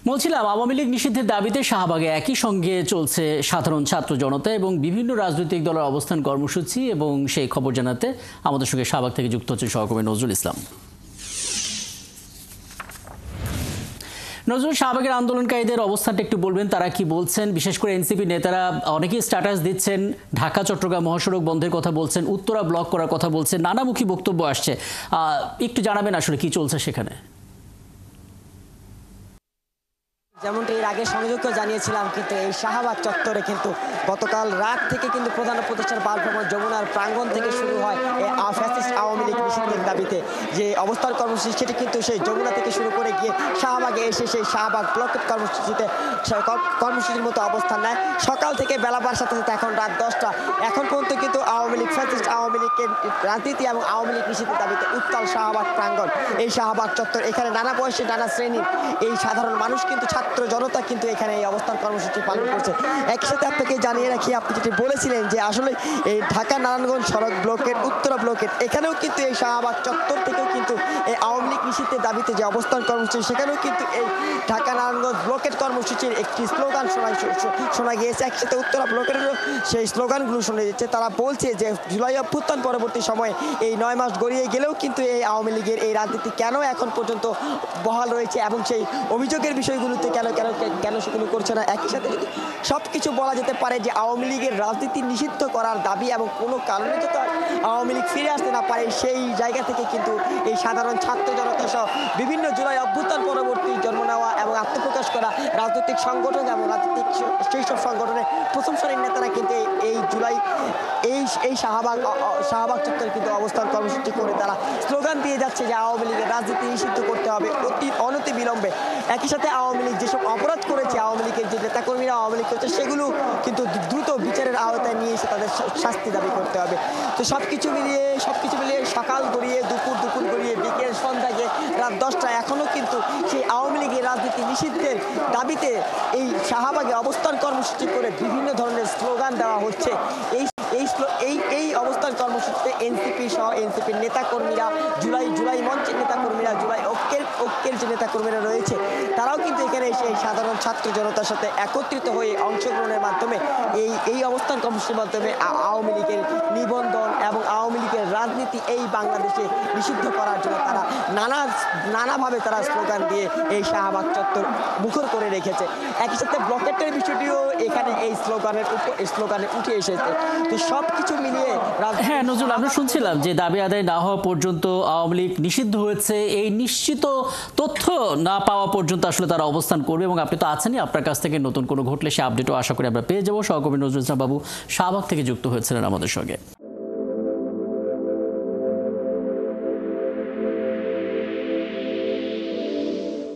বলছিলাম আওয়ামী লীগ নিষিদ্ধের দাবিতে শাহবাগে একই সঙ্গে চলছে সাধারণ ছাত্র জনতা এবং বিভিন্ন রাজনৈতিক দলের অবস্থান কর্মসূচি এবং সেই খবর জানাতে আমাদের সঙ্গে শাহবাগ থেকে যুক্ত হচ্ছেন সহকর্মী নজরুল ইসলাম। নজরুল, শাহবাগের আন্দোলনকারীদের অবস্থানটা একটু বলবেন, তারা কি বলছেন? বিশেষ করে এনসিপি নেতারা অনেকেই স্ট্যাটাস দিচ্ছেন, ঢাকা চট্টগ্রাম মহাসড়ক বন্ধের কথা বলছেন, উত্তরা ব্লক করার কথা বলছেন, নানামুখী বক্তব্য আসছে। একটু জানাবেন আসলে কি চলছে সেখানে। যেমনটি এর আগে সংযোগ্য জানিয়েছিলাম, কিন্তু এই শাহবাগ চত্বরে কিন্তু গতকাল রাত থেকে কিন্তু প্রধান উপদেষ্টার বাসভবন যমুনার প্রাঙ্গণ থেকে শুরু হয় এই ফ্যাসিস্ট আওয়ামী লীগ নিষিদ্ধের দাবিতে যে অবস্থান কর্মসূচি, সেটি কিন্তু সেই যমুনা থেকে শুরু করে গিয়ে শাহবাগে এসে সেই শাহবাগ ব্লকেট কর্মসূচির মতো অবস্থান নেয়। সকাল থেকে বেলা বাড়ার সাথে সাথে এখন রাত 10টা, এখন পর্যন্ত কিন্তু আওয়ামী লীগ ফ্যাসিস্ট আওয়ামী লীগের রাজনীতি এবং আওয়ামী লীগ নিষিদ্ধের দাবিতে উত্তাল শাহবাগ প্রাঙ্গণ, এই শাহবাগ চত্বর। এখানে নানা বয়সী নানা শ্রেণীর এই সাধারণ মানুষ কিন্তু ছাত্র জনতা কিন্তু এখানে এই অবস্থান কর্মসূচি পালন করছে। একই সাথে আপনাকে জানিয়ে রাখি, আপনি যেটি বলেছিলেন যে আসলে এই ঢাকা নারায়ণগঞ্জ সড়ক ব্লকের উত্তরা ব্লকের এখানেও কিন্তু এই শাহবাগ চত্বর থেকেও কিন্তু এই আওয়ামী লীগ নিষিদ্ধের দাবিতে যে অবস্থান কর্মসূচি, সেখানেও কিন্তু এই ঢাকা নারায়ণগঞ্জ ব্লকেট কর্মসূচির একটি স্লোগান শোনা গিয়েছে। একসাথে উত্তরা ব্লকেরও সেই স্লোগানগুলো শোনা যাচ্ছে। তারা বলছে যে জুলাই অভ্যুত্থান পরবর্তী সময়ে এই 9 মাস গড়িয়ে গেলেও কিন্তু এই আওয়ামী লীগের এই রাজনীতি কেন এখন পর্যন্ত বহাল রয়েছে এবং সেই অভিযোগের বিষয়গুলোতে কেন সেগুলো করছে না। একই সাথে যদি সব কিছু বলা যেতে পারে যে আওয়ামী লীগের রাজনীতি নিষিদ্ধ করার দাবি এবং কোনো কারণে যাতে আওয়ামী লীগ ফিরে আসতে না পারে, সেই জায়গা থেকে কিন্তু এই সাধারণ ছাত্র জনতা সহ বিভিন্ন জুলাই অভ্যুত্থান পরবর্তী জন্ম নেওয়া এবং আত্মপ্রকাশ করা রাজনৈতিক সংগঠন এবং রাজনৈতিক সেই সব সংগঠনের প্রথম সারির নেতারা কিন্তু এই জুলাই এই শাহবাগ চত্বরে কিন্তু অবস্থান কর্মসূচি করে তারা স্লোগান দিয়ে যাচ্ছে যে আওয়ামী লীগের রাজনীতি নিষিদ্ধ করতে হবে অনতি বিলম্বে। একই সাথে আওয়ামী লীগ যেসব অপরাধ করেছে, আওয়ামী লীগের যে নেতাকর্মীরা আওয়ামী লীগ করছে, সেগুলো কিন্তু দ্রুত বিচারের আওতায় নিয়ে এসে তাদের শাস্তি দাবি করতে হবে। তো সবকিছু মিলিয়ে সকাল গড়িয়ে দুপুর গড়িয়ে বিকেল সন্ধ্যা গিয়ে রাত 10টা, এখনও কিন্তু সেই আওয়ামী লীগের রাজনীতি নিষিদ্ধের দাবিতে এই শাহবাগে অবস্থান কর্মসূচি করে বিভিন্ন ধরনের স্লোগান দেওয়া হচ্ছে। এই অবস্থান কর্মসূচিতে এনসিপি সহ এনসিপির নেতাকর্মীরা, জুলাই মঞ্চের নেতাকর্মীরা, জুলাই ঐক্যের যে নেতাকর্মীরা রয়েছে, তারাও কিন্তু এখানে এসে সাধারণ ছাত্র জনতার সাথে একত্রিত হয়ে অংশগ্রহণের মাধ্যমে এই অবস্থান কর্মসূচির মাধ্যমে আওয়ামী লীগের নিবন্ধন এবং আওয়ামী লীগের রাজনীতি এই বাংলাদেশে নিষিদ্ধ করার জন্য তারা নানাভাবে তারা স্লোগান দিয়ে এই শাহবাগ চত্বর মুখর করে রেখেছে। একই সাথে ব্লকেটের বিষয়টিও এখানে এই স্লোগানে উঠে এসেছে। তো সবকিছু মিলিয়ে হ্যাঁ নজরুল, আমরা শুনছিলাম যে দাবি আদায় না হওয়া পর্যন্ত আওয়ামী লীগ নিষিদ্ধ হয়েছে, এই নিশ্চিত তথ্য না পাওয়া পর্যন্ত আসলে তারা অবস্থান করবে। এবং আপনি তো আছেনই, আপনার কাছ থেকে নতুন কোনো ঘটলে সে আপডেটও আশা করি আমরা পেয়ে যাবো। সহকর্মী নজরুল ইসলাম বাবু শাহবাগ থেকে যুক্ত হয়েছিলেন আমাদের সঙ্গে।